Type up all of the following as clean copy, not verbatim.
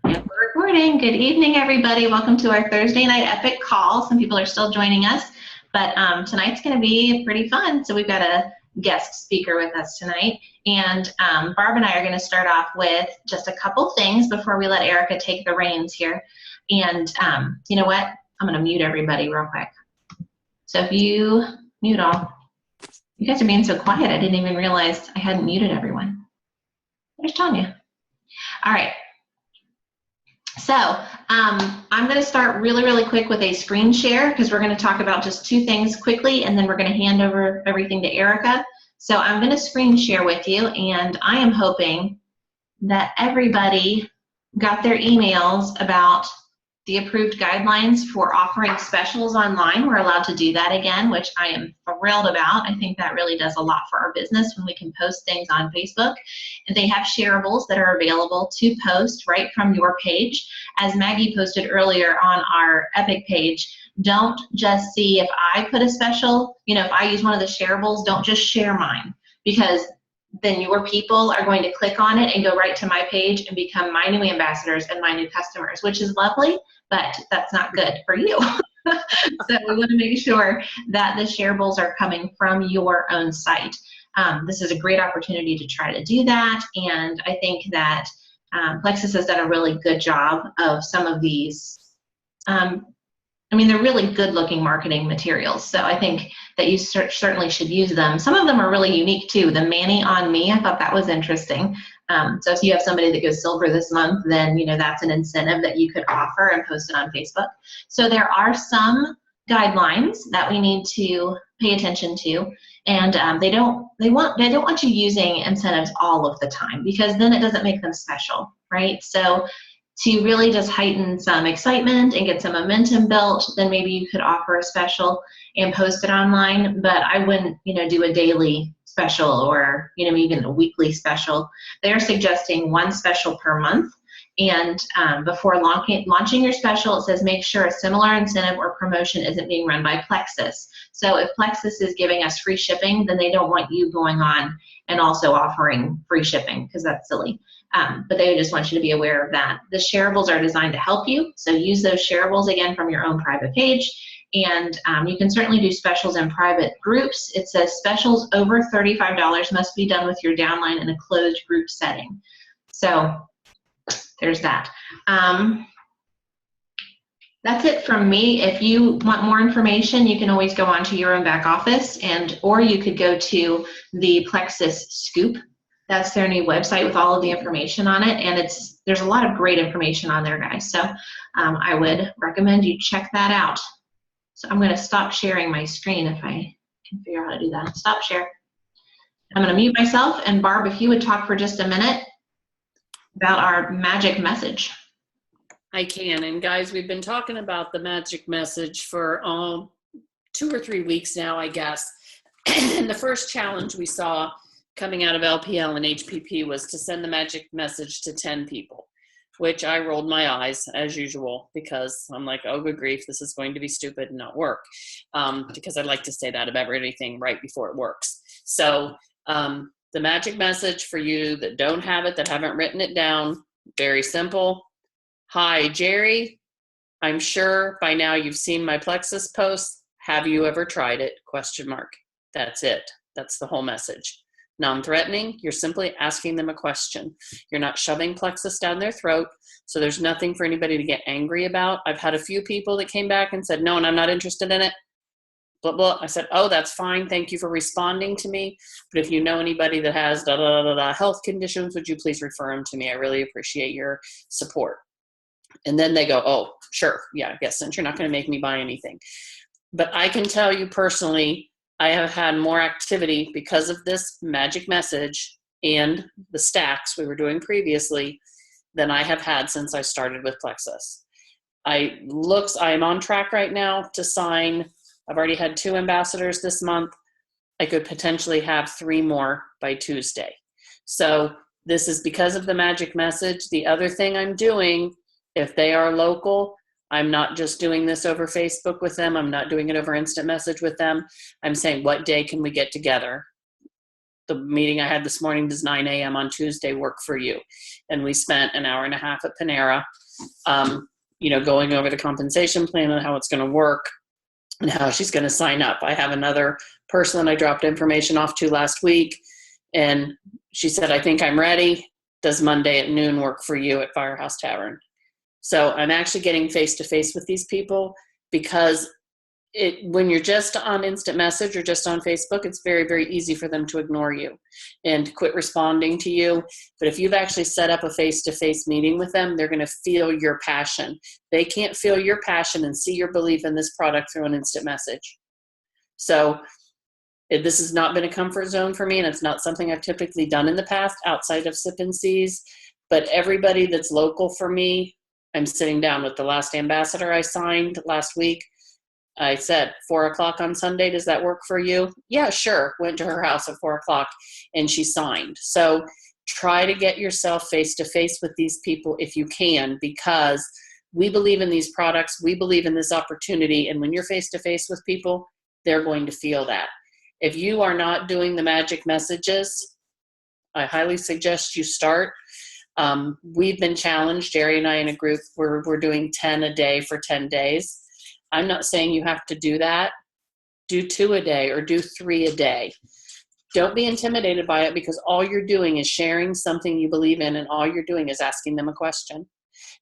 Yep, we're recording. Good evening, everybody. Welcome to our Thursday night epic call. Some people are still joining us, but tonight's going to be pretty fun. So we've got a guest speaker with us tonight, and Barb and I are going to start off with just a couple things before we let Erica take the reins here. And you know what? I'm going to mute everybody real quick. So if you mute all, you guys are being so quiet. I didn't even realize I hadn't muted everyone. There's Tanya. All right. So I'm going to start really quick with a screen share because we're going to talk about just two things quickly, and then we're going to hand over everything to Erica. So I'm going to screen share with you, and I am hoping that everybody got their emails about the approved guidelines for offering specials online. We're allowed to do that again, which I am thrilled about. I think that really does a lot for our business when we can post things on Facebook. And they have shareables that are available to post right from your page. As Maggie posted earlier on our Epic page, don't just see if I put a special, if I use one of the shareables, don't just share mine, because then your people are going to click on it and go right to my page and become my new ambassadors and my new customers, which is lovely, but that's not good for you. So we want to make sure that the shareables are coming from your own site. This is a great opportunity to try to do that, and I think that Plexus has done a really good job of some of these. They're really good-looking marketing materials, so I think that you certainly should use them. Some of them are really unique, too. The Manny on Me, I thought that was interesting. So if you have somebody that goes silver this month, then that's an incentive that you could offer and post it on Facebook. So there are some guidelines that we need to pay attention to, and they don't want you using incentives all of the time, because then it doesn't make them special, right? So to really just heighten some excitement and get some momentum built, then maybe you could offer a special and post it online, but I wouldn't, do a daily special or, even a weekly special. They're suggesting one special per month, and before launching your special, it says make sure a similar incentive or promotion isn't being run by Plexus. So if Plexus is giving us free shipping, then they don't want you going on and also offering free shipping, because that's silly. But they just want you to be aware of that. The shareables are designed to help you, so use those shareables again from your own private page. And you can certainly do specials in private groups. It says specials over $35 must be done with your downline in a closed group setting. So there's that. That's it from me. If you want more information, you can always go onto your own back office, or you could go to the Plexus Scoop. That's their new website with all of the information on it, and there's a lot of great information on there, guys. So I would recommend you check that out. So I'm going to stop sharing my screen if I can figure out how to do that. Stop share. I'm going to mute myself, and Barb, if you would talk for just a minute about our magic message. I can. And guys, we've been talking about the magic message for 2 or 3 weeks now, I guess. And the first challenge we saw coming out of LPL and HPP was to send the magic message to 10 people, which I rolled my eyes as usual, because I'm like, oh, good grief, this is going to be stupid and not work, because I like to say that about everything right before it works. So the magic message for you that don't have it, that haven't written it down, very simple. Hi, Jerry. I'm sure by now you've seen my Plexus posts. Have you ever tried it? ? That's it. That's the whole message. Non-threatening, you're simply asking them a question. You're not shoving Plexus down their throat, so there's nothing for anybody to get angry about. I've had a few people that came back and said, no, and I'm not interested in it. Blah, blah. I said, oh, that's fine. Thank you for responding to me. But if you know anybody that has health conditions, would you please refer them to me? I really appreciate your support. And then they go, oh, sure. Yeah, I guess since you're not going to make me buy anything. But I can tell you personally, I have had more activity because of this magic message and the stacks we were doing previously than I have had since I started with Plexus. I am on track right now to sign. I've already had 2 ambassadors this month. I could potentially have 3 more by Tuesday. So this is because of the magic message. The other thing I'm doing, if they are local, I'm not just doing this over Facebook with them. I'm not doing it over instant message with them. I'm saying, what day can we get together? the meeting I had this morning, does 9 a.m. on Tuesday work for you? And we spent an hour and a half at Panera, going over the compensation plan and how it's going to work and how she's going to sign up. I have another person that I dropped information off to last week, and she said, I think I'm ready. Does Monday at noon work for you at Firehouse Tavern? So I'm actually getting face-to-face with these people, because when you're just on instant message or just on Facebook, it's very, very easy for them to ignore you and quit responding to you. But if you've actually set up a face-to-face meeting with them, they're going to feel your passion. They can't feel your passion and see your belief in this product through an instant message. So this has not been a comfort zone for me, and it's not something I've typically done in the past outside of Sip and Seas. But everybody that's local for me, I'm sitting down with. The last ambassador I signed last week, I said, 4 o'clock on Sunday, does that work for you? Yeah, sure. Went to her house at 4 o'clock and she signed. So try to get yourself face-to-face with these people if you can, because we believe in these products. We believe in this opportunity. And when you're face-to-face with people, they're going to feel that. If you are not doing the magic messages, I highly suggest you start. We've been challenged, Jerry and I in a group, we're doing 10 a day for 10 days. I'm not saying you have to do that. Do 2 a day or do 3 a day. Don't be intimidated by it, because all you're doing is sharing something you believe in, and all you're doing is asking them a question.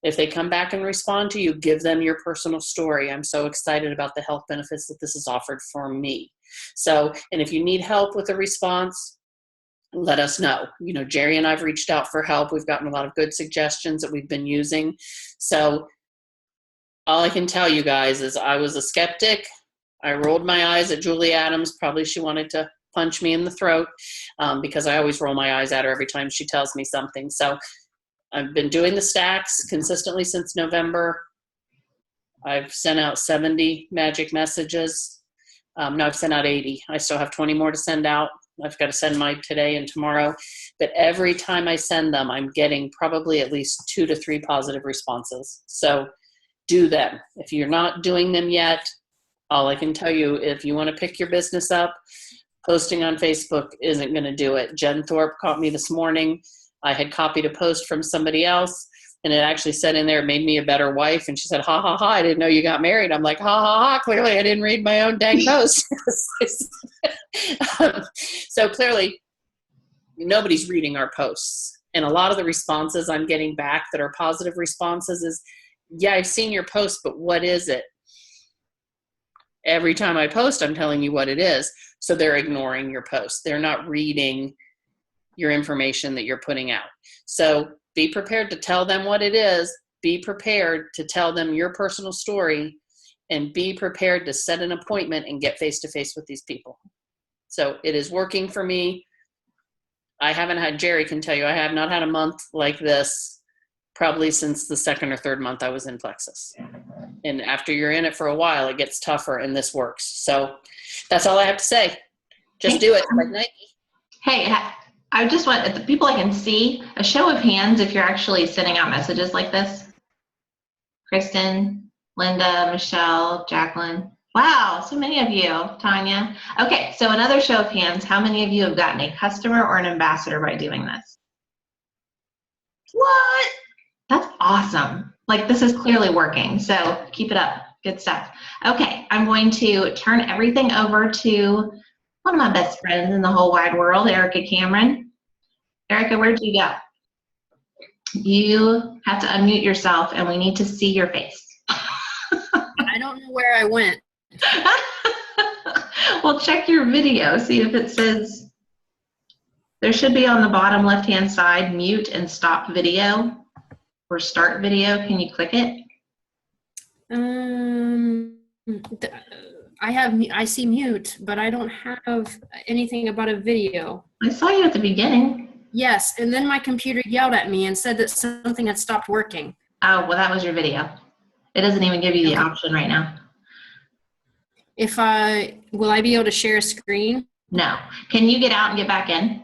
If they come back and respond to you, give them your personal story. I'm so excited about the health benefits that this has offered for me. So, and if you need help with a response, let us know. Jerry and I've reached out for help. We've gotten a lot of good suggestions that we've been using. So all I can tell you guys is I was a skeptic. I rolled my eyes at Julie Adams. Probably she wanted to punch me in the throat, because I always roll my eyes at her every time she tells me something. So I've been doing the stacks consistently since November. I've sent out 70 magic messages. No, I've sent out 80. I still have 20 more to send out. I've got to send mine today and tomorrow. But every time I send them, I'm getting probably at least 2 to 3 positive responses. So do them. If you're not doing them yet, all I can tell you, if you want to pick your business up, posting on Facebook isn't going to do it. Jen Thorpe caught me this morning. I had copied a post from somebody else, and it actually said in there, it made me a better wife. And she said, ha, ha, ha, I didn't know you got married. I'm like, ha, ha, ha, clearly I didn't read my own dang post. So clearly nobody's reading our posts. And a lot of the responses I'm getting back that are positive responses is, yeah, I've seen your post, but what is it? Every time I post, I'm telling you what it is. So they're ignoring your post. They're not reading your information that you're putting out. So be prepared to tell them what it is. Be prepared to tell them your personal story, and be prepared to set an appointment and get face-to-face with these people. So it is working for me. I haven't had, Jerry can tell you, I have not had a month like this probably since the 2nd or 3rd month I was in Plexus. And after you're in it for a while, it gets tougher, and this works. So that's all I have to say. Just do it, like Nike. Hey, I just want the people I can see, a show of hands if you're actually sending out messages like this. Kristen, Linda, Michelle, Jacqueline. Wow, so many of you, Tanya. Okay, so another show of hands, how many of you have gotten a customer or an ambassador by doing this? What? That's awesome. Like, this is clearly working, so keep it up. Good stuff. Okay, I'm going to turn everything over to one of my best friends in the whole wide world, Erica Cameron. Erica, where'd you go? You have to unmute yourself, and we need to see your face. I don't know where I went. Well, check your video. See if it says, there should be on the bottom left-hand side, mute and stop video or start video. Can you click it? I see mute, but I don't have anything about a video. I saw you at the beginning. Yes, and then my computer yelled at me and said that something had stopped working. Oh, well, that was your video. It doesn't even give you the option right now. Will I be able to share a screen? No. Can you get out and get back in?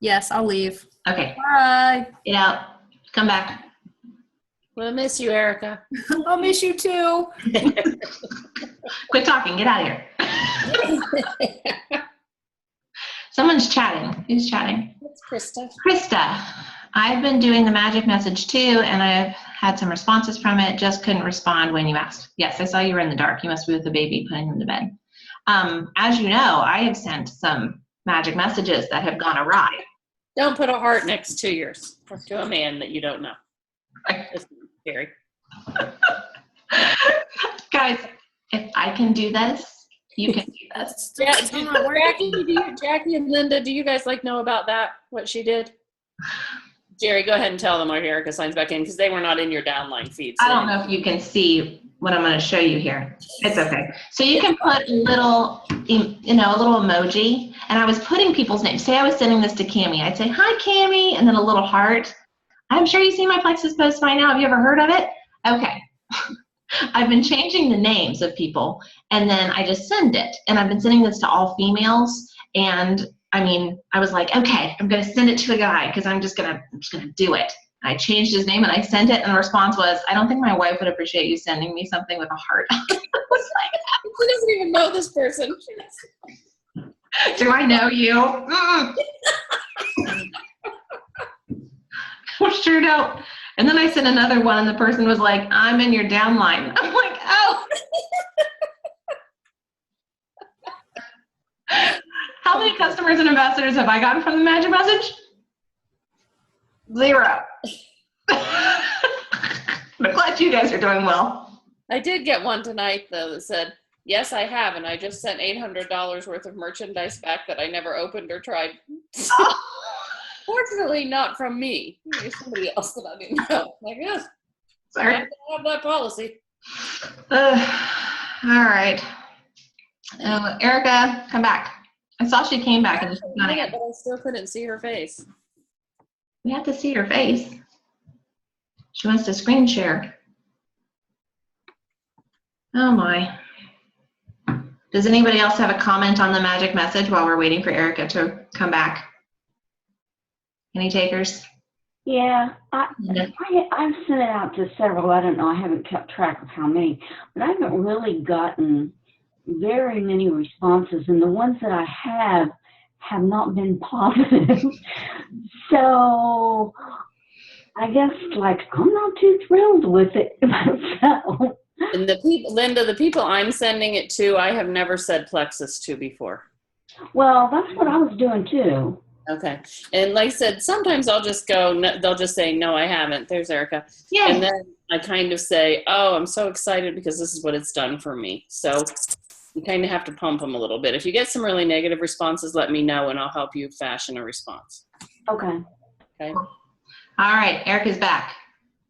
Yes, I'll leave. Okay. Bye. Get out. Come back. We'll miss you, Erica. I'll miss you too. Quit talking. Get out of here. Someone's chatting. Who's chatting? It's Krista. Krista. I've been doing the magic message too, and I've had some responses from it. Just couldn't respond when you asked. Yes, I saw you were in the dark. You must be with the baby putting him to bed. As you know, I have sent some magic messages that have gone awry. Don't put a heart next to yours or to a man that you don't know. That's scary. Guys, if I can do this, you can do this. Yeah, Jackie and Linda, do you guys know about that, what she did? Jerry, go ahead and tell them while Erica signs back in, because they were not in your downline feed. So. I don't know if you can see what I'm going to show you here. It's okay. So you can put a little, a little emoji, and I was putting people's names. Say I was sending this to Cammie. I'd say, hi, Cammie, and then a little heart. I'm sure you've seen my Plexus post by now. Have you ever heard of it? Okay. I've been changing the names of people, and then I just send it. And I've been sending this to all females, and I was like, okay, I'm going to send it to a guy because I'm just going to do it. I changed his name and I sent it, and the response was, I don't think my wife would appreciate you sending me something with a heart. I was like, she doesn't even know this person. do I know you? I sure don't. And then I sent another one, and the person was like, I'm in your downline. I'm like, oh. How many customers and ambassadors have I gotten from the magic message? 0. I'm glad you guys are doing well. I did get one tonight, though, that said, yes, I have, and I just sent $800 worth of merchandise back that I never opened or tried. Oh. Fortunately, not from me. Maybe somebody else that I didn't know. Yes, Sorry. I have that policy. All right. Erica, come back. I saw she came back and she's not again. But I still couldn't see her face. We have to see her face. She wants to screen share. Oh my. Does anybody else have a comment on the magic message while we're waiting for Erica to come back? Any takers? Yeah, I've sent it out to several. I don't know. I haven't kept track of how many, but I haven't really gotten very many responses, and the ones that I have not been positive. So I guess I'm not too thrilled with it myself. And the people, Linda, the people I'm sending it to, I have never said Plexus to before. Well, that's what I was doing too. Okay. And like I said, sometimes I'll just go, they'll just say, no, I haven't. There's Erica. Yeah. And then I kind of say, oh, I'm so excited because this is what it's done for me. So you kind of have to pump them a little bit. If you get some really negative responses, let me know and I'll help you fashion a response. Okay. Okay. All right. Erica's back.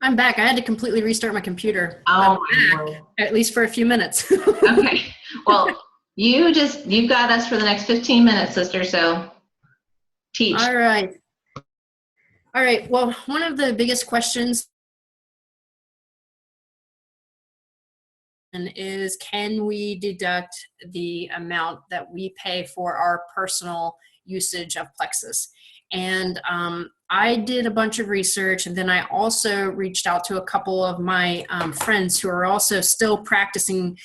I'm back. I had to completely restart my computer. Oh, I'm back, at least for a few minutes. Okay. Well, you've got us for the next 15 minutes, sister. So teach. All right. Well, one of the biggest questions is, can we deduct the amount that we pay for our personal usage of Plexus? And I did a bunch of research, and then I also reached out to a couple of my friends who are also still practicing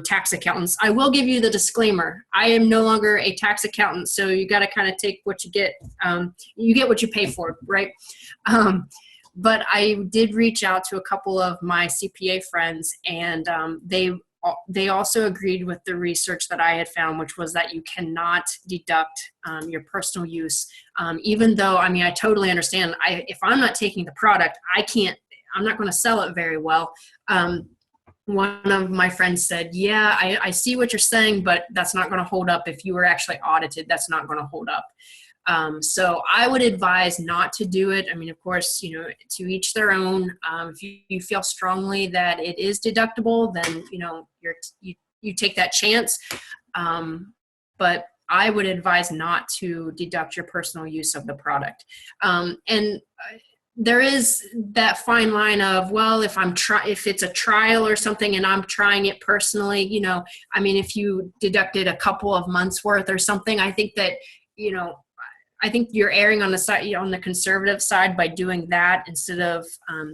tax accountants. I will give you the disclaimer. I am no longer a tax accountant, so you got to kind of take what you get. You get what you pay for, right? But I did reach out to a couple of my CPA friends, and they also agreed with the research that I had found, which was that you cannot deduct your personal use. Even though, I totally understand. If I'm not taking the product, I'm not going to sell it very well. One of my friends said, yeah, I see what you're saying, but that's not going to hold up. If you were actually audited, that's not going to hold up. So I would advise not to do it. Of course, to each their own. If you feel strongly that it is deductible, then, you take that chance. But I would advise not to deduct your personal use of the product. And there is that fine line of, well, if it's a trial or something and I'm trying it personally, if you deducted a couple of months worth or something, I think that, I think you're erring on the side, on the conservative side by doing that instead of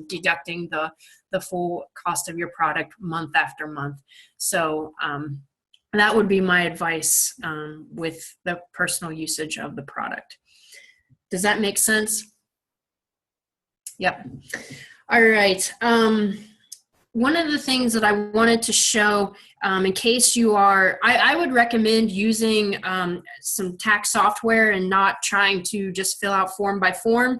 deducting the full cost of your product month after month. So that would be my advice with the personal usage of the product. Does that make sense? Yep. All right. One of the things that I wanted to show, in case you are, I would recommend using some tax software and not trying to just fill out form by form.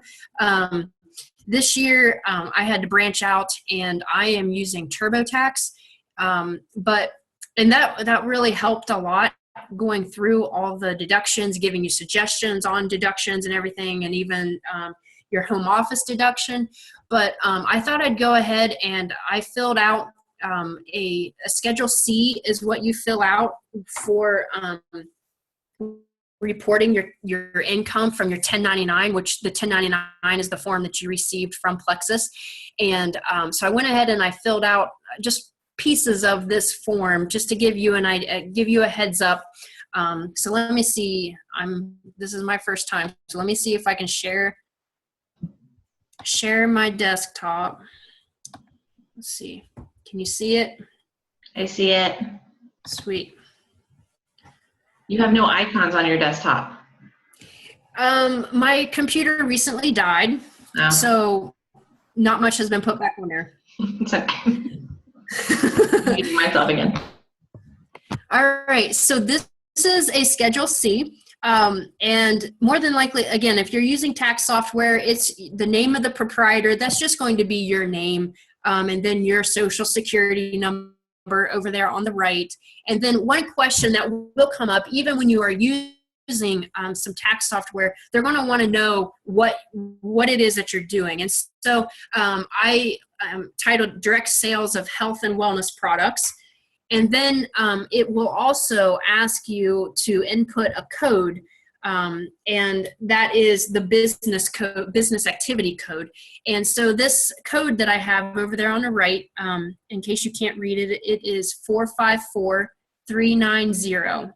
This year, I had to branch out, and I am using TurboTax, and that really helped a lot, going through all the deductions, giving you suggestions on deductions and everything, and even your home office deduction. But I thought I'd go ahead and I filled out a Schedule C is what you fill out for reporting your income from your 1099, which the 1099 is the form that you received from Plexus. And so I went ahead and I filled out just pieces of this form just to give you an idea, give you a heads up. So let me see. This is my first time, so let me see if I can share my desktop. Let's see. Can you see it? I see it. Sweet. You have no icons on your desktop. My computer recently died, Oh. so not much has been put back on there. It's okay. I'm muting myself again. All right, so this is a Schedule C. And more than likely, again, if you're using tax software, it's the name of the proprietor. That's just going to be your name, and then your social security number over there on the right. And then one question that will come up, even when you are using some tax software, they're going to want to know what it is that you're doing. And so I titled Direct Sales of Health and Wellness Products. And then it will also ask you to input a code, and that is the business code, business activity code. And so this code that I have over there on the right, in case you can't read it, it is 454390.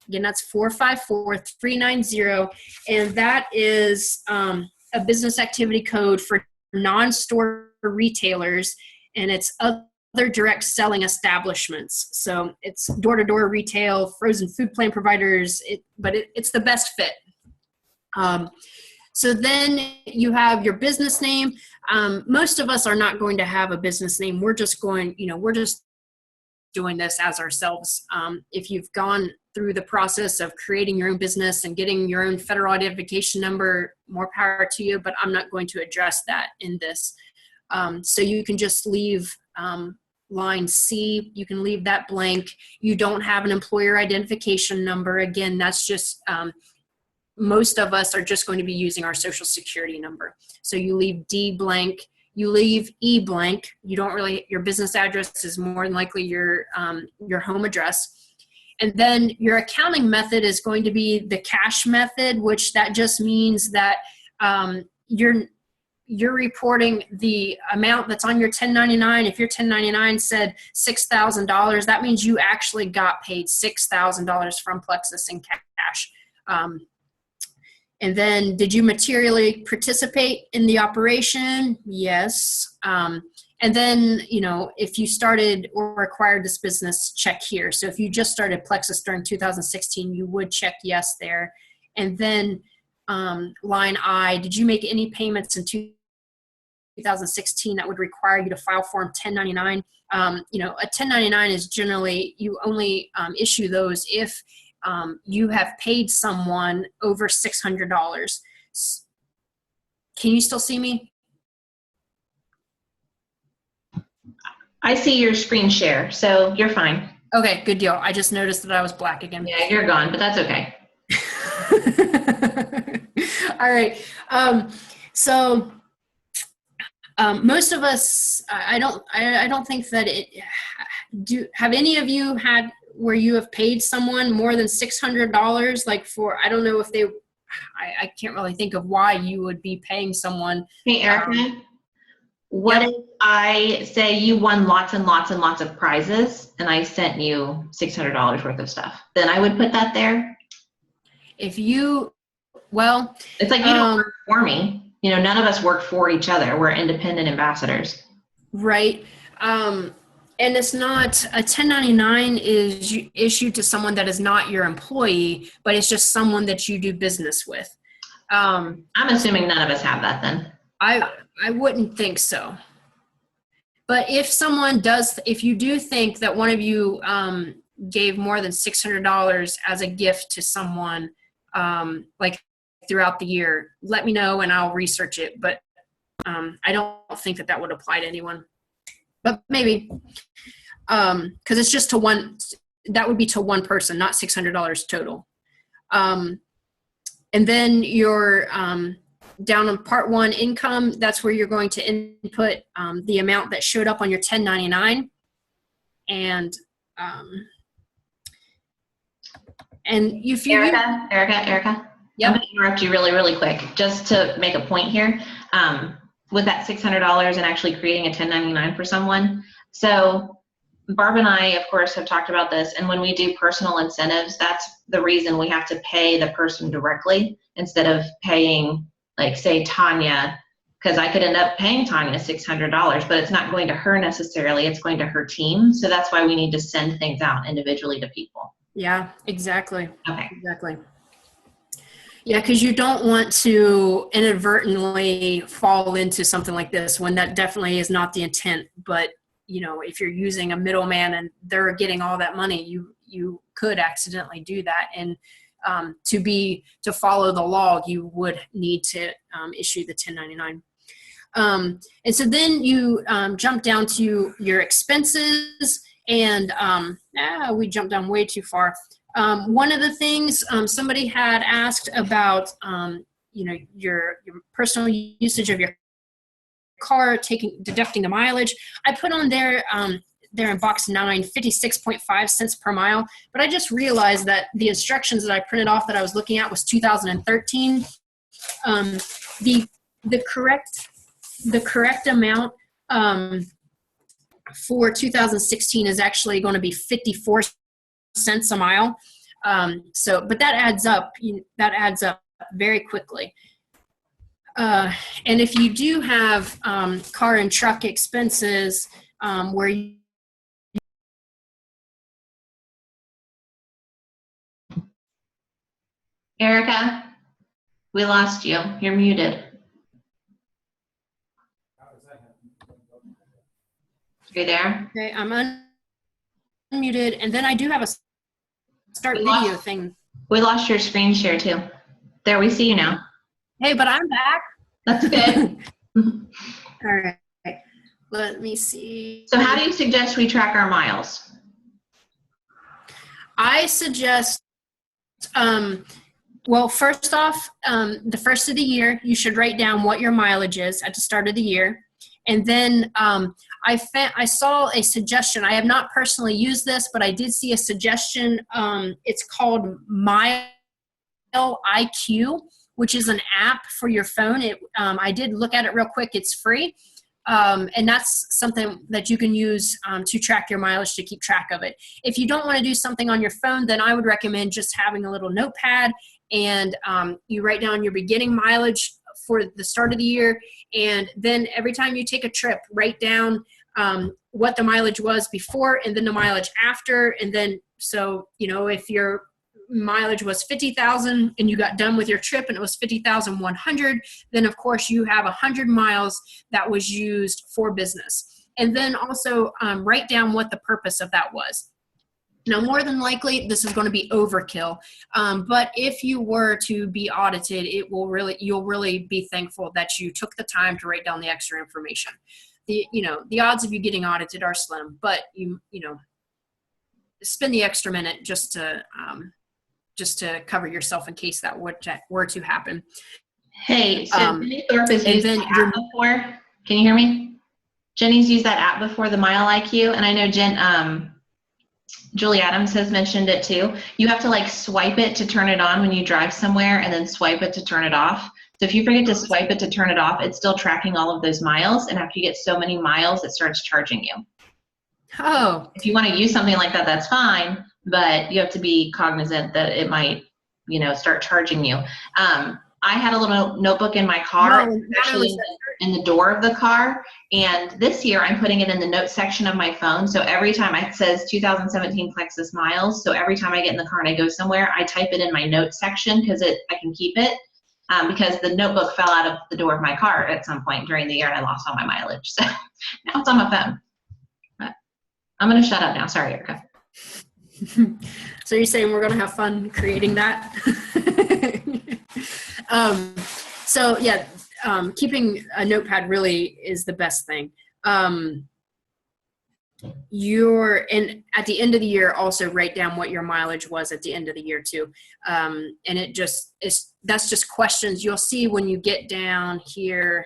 Again, that's 454390, and that is a business activity code for non-store retailers, and it's other direct selling establishments. So it's door-to-door retail, frozen food plan providers, but it's the best fit. So then you have your business name. Most of us are not going to have a business name. We're just doing this as ourselves. If you've gone through the process of creating your own business and getting your own federal identification number, more power to you, but I'm not going to address that in this. So you can just leave line C, you can leave that blank. You don't have an employer identification number. Again, that's just, most of us are just going to be using our social security number. So you leave D blank, you leave E blank. You don't really, your business address is more than likely your home address. And then your accounting method is going to be the cash method, which that just means that you're reporting the amount that's on your 1099. If your 1099 said $6,000, that means you actually got paid $6,000 from Plexus in cash. And then, did you materially participate in the operation? Yes. And then, if you started or acquired this business, check here. So if you just started Plexus during 2016, you would check yes there. And then line I, did you make any payments in 2016 that would require you to file Form 1099? A 1099 is generally, you only issue those if you have paid someone over $600. Can you still see me? I see your screen share, so you're fine. Okay, good deal. I just noticed that I was black again. Yeah, you're gone, but that's okay. All right. So most of us, I don't think that have any of you had where you have paid someone more than $600, like for, I don't know if I can't really think of why you would be paying someone. Hey, Erica, what if I say you won lots and lots and lots of prizes and I sent you $600 worth of stuff? Then I would put that there? If you, well. It's like you don't work for me. None of us work for each other. We're independent ambassadors. Right. And it's not a 1099 is issued to someone that is not your employee, but it's just someone that you do business with. I'm assuming none of us have that then. I wouldn't think so. But if someone does, if you do think that one of you gave more than $600 as a gift to someone, like throughout the year, let me know and I'll research it. But I don't think that would apply to anyone. But maybe, because it's just to one, that would be to one person, not $600 total. And then your down on part 1 income, that's where you're going to input the amount that showed up on your 1099. And if you Erica. Yep. I'm going to interrupt you really, really quick, just to make a point here. With that $600 and actually creating a 1099 for someone. So Barb and I, of course, have talked about this. And when we do personal incentives, that's the reason we have to pay the person directly instead of paying, like, say, Tanya, because I could end up paying Tanya $600, but it's not going to her necessarily. It's going to her team. So that's why we need to send things out individually to people. Yeah, exactly. Okay. Exactly. Yeah, because you don't want to inadvertently fall into something like this when that definitely is not the intent. But, you know, if you're using a middleman and they're getting all that money, you could accidentally do that. And to follow the law, you would need to issue the 1099. And so then you jump down to your expenses, and we jumped down way too far. One of the things somebody had asked about, your personal usage of your car, deducting the mileage. I put on there in box 9, 56.5 cents per mile. But I just realized that the instructions that I printed off that I was looking at was 2013. The correct amount for 2016 is actually going to be 54 cents a mile. But that adds up. That adds up very quickly. And if you do have car and truck expenses where you Erica, we lost you. You're muted. You there? Okay, I'm unmuted, and then I do have a start video thing. We lost your screen share too. There, we see you now. Hey, but I'm back. That's good. All right, let me see. So how do you suggest we track our miles? I suggest, well, first off, the first of the year, you should write down what your mileage is at the start of the year. And then I saw a suggestion. I have not personally used this, but I did see a suggestion. It's called Mile IQ, which is an app for your phone. I did look at it real quick. It's free. And that's something that you can use to track your mileage, to keep track of it. If you don't want to do something on your phone, then I would recommend just having a little notepad, and you write down your beginning mileage for the start of the year. And then every time you take a trip, write down what the mileage was before and then the mileage after. And then, so, if your mileage was 50,000 and you got done with your trip and it was 50,100, then of course you have 100 miles that was used for business. And then also write down what the purpose of that was. Now, more than likely, this is going to be overkill. But if you were to be audited, you'll really be thankful that you took the time to write down the extra information. The odds of you getting audited are slim, but you spend the extra minute just to cover yourself in case that were to happen. Hey, so Jenny Thorpe has used that app before. Can you hear me? Jenny's used that app before, the Mile IQ, and I know Julie Adams has mentioned it too. You have to swipe it to turn it on when you drive somewhere, and then swipe it to turn it off. So if you forget to swipe it to turn it off, it's still tracking all of those miles, and after you get so many miles, it starts charging you. Oh. If you want to use something like that, that's fine, but you have to be cognizant that it might, start charging you. I had a little notebook in my car, No, not actually only in the door of the car. And this year I'm putting it in the notes section of my phone. So every time it says 2017 Plexus miles. So every time I get in the car and I go somewhere, I type it in my notes section because I can keep it. Because the notebook fell out of the door of my car at some point during the year and I lost all my mileage. So now it's on my phone. But I'm going to shut up now. Sorry, Erica. So you're saying we're going to have fun creating that? So yeah, keeping a notepad really is the best thing. And at the end of the year, also write down what your mileage was at the end of the year too. And that's just questions you'll see when you get down here.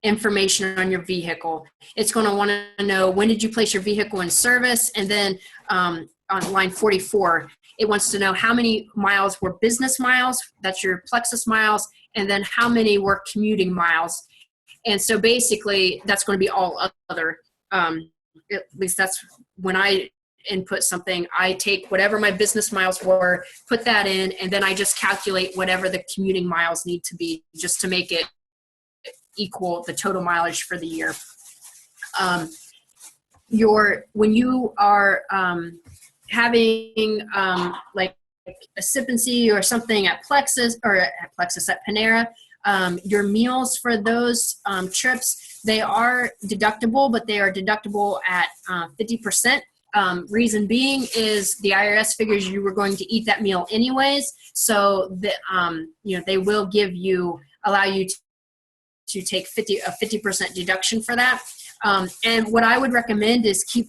Information on your vehicle. It's going to want to know, when did you place your vehicle in service? And then on line 44, it wants to know how many miles were business miles, that's your Plexus miles, and then how many were commuting miles. And so basically that's going to be all other. At least that's when I input something, I take whatever my business miles were, put that in, and then I just calculate whatever the commuting miles need to be just to make it equal the total mileage for the year. When you are having like a sip and see or something at Plexus at Panera, your meals for those trips, they are deductible, but they are deductible at 50%. Reason being is the IRS figures you were going to eat that meal anyways, so that they will allow you to take a 50% deduction for that. And what I would recommend is keep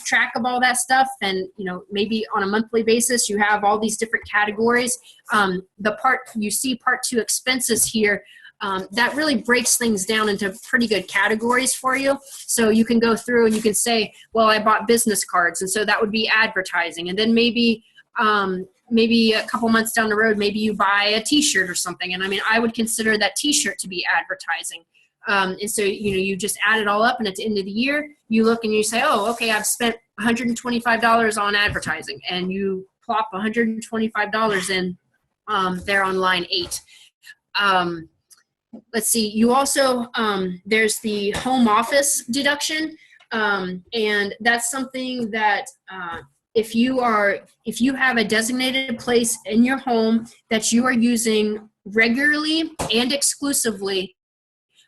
track of all that stuff, and maybe on a monthly basis you have all these different categories. The part you see, part 2 expenses here, that really breaks things down into pretty good categories for you. So you can go through and you can say, well, I bought business cards, and so that would be advertising. And then maybe a couple months down the road, maybe you buy a t-shirt or something. And I mean, I would consider that t-shirt to be advertising. And so, you just add it all up, and at the end of the year, you look and you say, oh, okay, I've spent $125 on advertising, and you plop $125 in there on line 8. Let's see, you also, there's the home office deduction. And that's something that, if you have a designated place in your home that you are using regularly and exclusively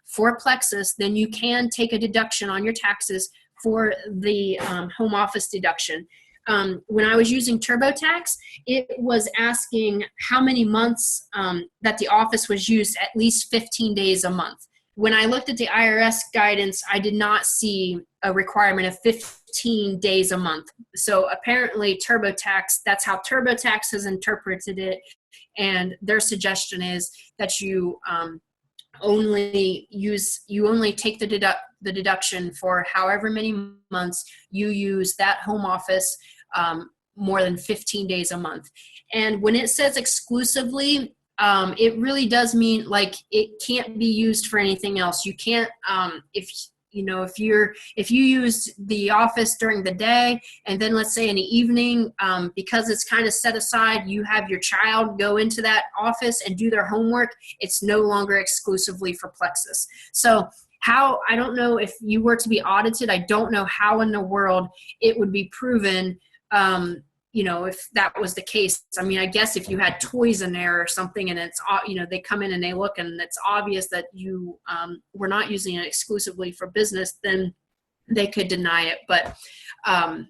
for Plexus, then you can take a deduction on your taxes for the home office deduction. When I was using TurboTax, it was asking how many months that the office was used, at least 15 days a month. When I looked at the IRS guidance, I did not see a requirement of 15 days a month. So apparently TurboTax, that's how TurboTax has interpreted it. And their suggestion is that you only take the deduction for however many months you use that home office more than 15 days a month. And when it says exclusively, it really does mean like it can't be used for anything else. You can't, if you use the office during the day, and then let's say in the evening, because it's kind of set aside, you have your child go into that office and do their homework, it's no longer exclusively for Plexus. So I don't know if you were to be audited, I don't know how in the world it would be proven, if that was the case. I mean, I guess if you had toys in there or something, and it's, they come in and they look and it's obvious that you were not using it exclusively for business, then they could deny it. But I'm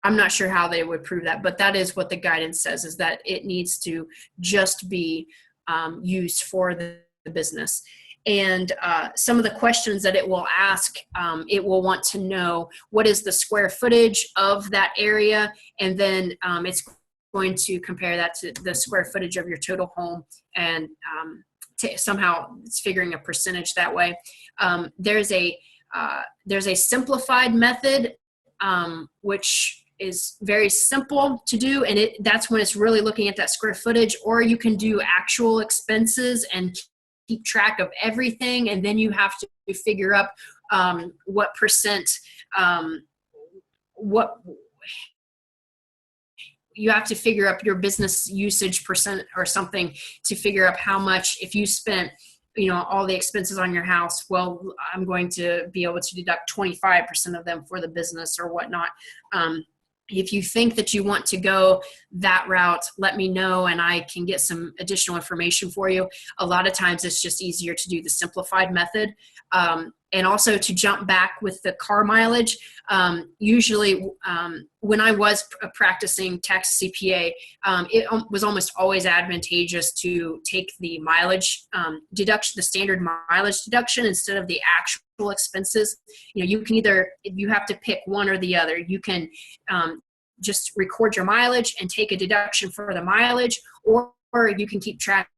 not sure how they would prove that. But that is what the guidance says, is that it needs to just be used for the business. And some of the questions that it will ask, it will want to know what is the square footage of that area, and then it's going to compare that to the square footage of your total home, and somehow it's figuring a percentage that way. There's a simplified method, which is very simple to do, and that's when it's really looking at that square footage. Or you can do actual expenses and keep track of everything, and then you have to figure up what percent, you have to figure up your business usage percent or something to figure out how much, if you spent, all the expenses on your house, well, I'm going to be able to deduct 25% of them for the business or whatnot. If you think that you want to go that route, let me know and I can get some additional information for you. A lot of times it's just easier to do the simplified method. And also to jump back with the car mileage, usually when I was practicing tax CPA, it was almost always advantageous to take the mileage deduction, the standard mileage deduction, instead of the actual expenses. You can either, you have to pick one or the other. You can just record your mileage and take a deduction for the mileage, or you can keep track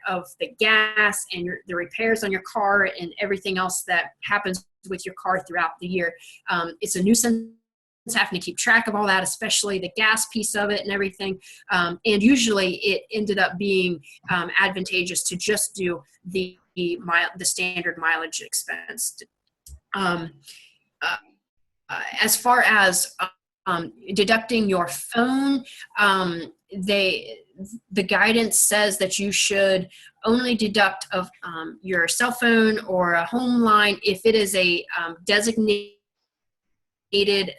of the gas and the repairs on your car and everything else that happens with your car throughout the year. It's a nuisance having to keep track of all that, especially the gas piece of it and everything. And usually it ended up being advantageous to just do the standard mileage expense. As far as deducting your phone, the guidance says that you should only deduct of your cell phone or a home line if it is a designated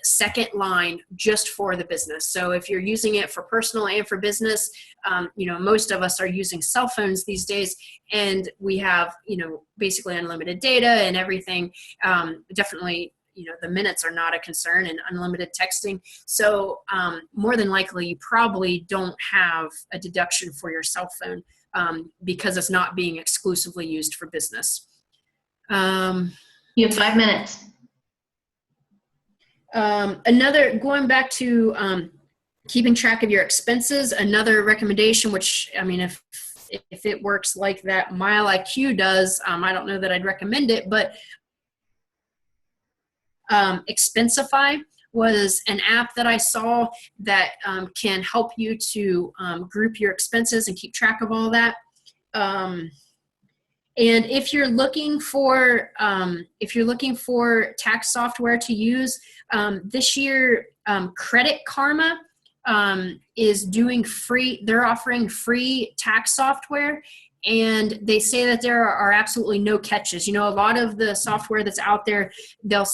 second line just for the business. So if you're using it for personal and for business, most of us are using cell phones these days, and we have, basically unlimited data and everything. Definitely, the minutes are not a concern, and unlimited texting. So more than likely, you probably don't have a deduction for your cell phone because it's not being exclusively used for business. You have 5 minutes. Going back to keeping track of your expenses, another recommendation, which, if it works like that MileIQ does, I don't know that I'd recommend it, but Expensify was an app that I saw that can help you to group your expenses and keep track of all that. And if you're looking for tax software to use, this year Credit Karma is doing free. They're offering free tax software. And they say that there are absolutely no catches. A lot of the software that's out there, they'll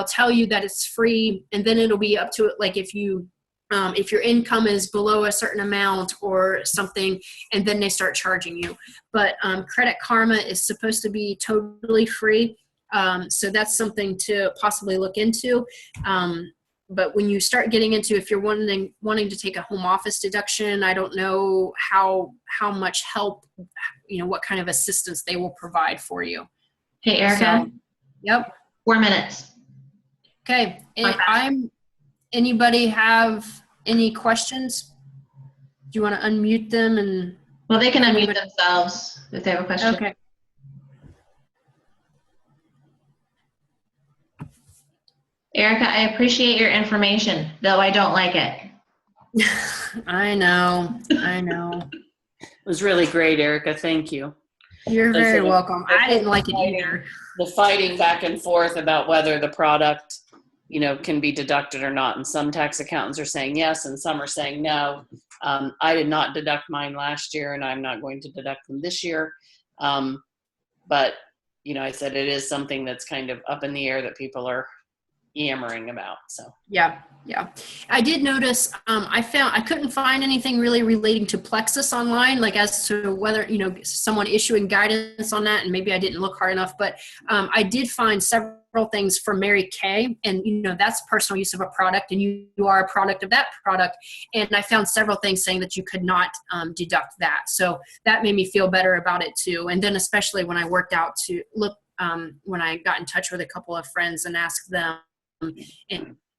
tell you that it's free, and then it'll be up to it. Like if your income is below a certain amount or something, and then they start charging you. But Credit Karma is supposed to be totally free, so that's something to possibly look into. But when you start getting into, if you're wanting to take a home office deduction, I don't know how much help, what kind of assistance they will provide for you. Hey, Erica. So, yep. 4 minutes. Okay. Anybody have any questions? Do you want to unmute them? Well, they can unmute themselves if they have a question. Okay. Erica, I appreciate your information, though I don't like it. I know. It was really great, Erica. Thank you. You're very welcome. I didn't like it either. The fighting back and forth about whether the product, can be deducted or not. And some tax accountants are saying yes, and some are saying no. I did not deduct mine last year, and I'm not going to deduct them this year. But, I said it is something that's kind of up in the air that people are yammering about. So yeah, I did notice I couldn't find anything really relating to Plexus online, like as to whether someone issuing guidance on that, and maybe I didn't look hard enough, but I did find several things for Mary Kay, and that's personal use of a product, and you are a product of that product, and I found several things saying that you could not deduct that, so that made me feel better about it too. And then especially when I worked out to look when I got in touch with a couple of friends and asked them,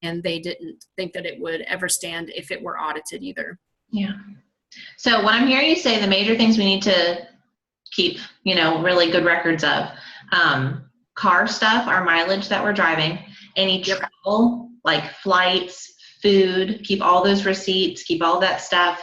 and they didn't think that it would ever stand if it were audited either. Yeah. So what I'm hearing you say, the major things we need to keep, really good records of, car stuff, our mileage that we're driving, any travel, like flights, food, keep all those receipts, keep all that stuff.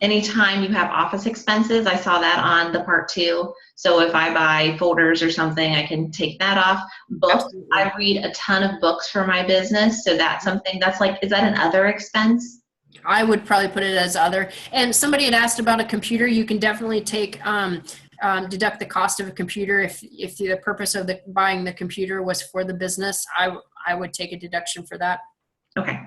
anytime you have office expenses, I saw that on the part 2. So if I buy folders or something, I can take that off. Books, Absolutely. I read a ton of books for my business. So that's something that's like, is that an other expense? I would probably put it as other. And somebody had asked about a computer. You can definitely take deduct the cost of a computer if the purpose of buying the computer was for the business. I would take a deduction for that. Okay.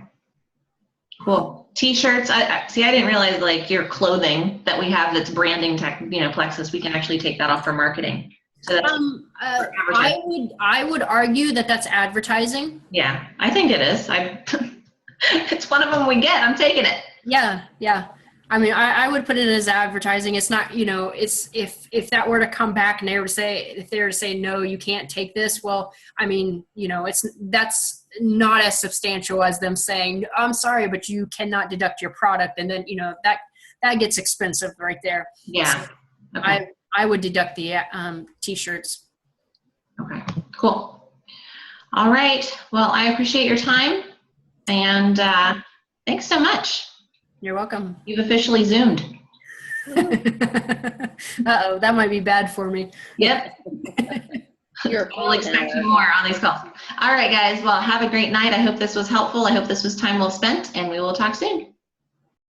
Cool. T-shirts. I didn't realize like your clothing that we have that's branding tech, Plexus, we can actually take that off for marketing. So that's for advertising. I would argue that that's advertising. Yeah, I think it is. It's one of them we get. I'm taking it. Yeah. I mean, I would put it as advertising. It's not, it's if that were to come back and they were to say, no, you can't take this. Well, I mean, that's not as substantial as them saying, I'm sorry, but you cannot deduct your product. And then, that gets expensive right there. Yeah. So Okay. I would deduct the T-shirts. Okay. Cool. All right. Well, I appreciate your time, and thanks so much. You're welcome. You've officially Zoomed. Uh-oh, that might be bad for me. Yep. We'll expect you more on these calls. All right, guys. Well, have a great night. I hope this was helpful. I hope this was time well spent, and we will talk soon.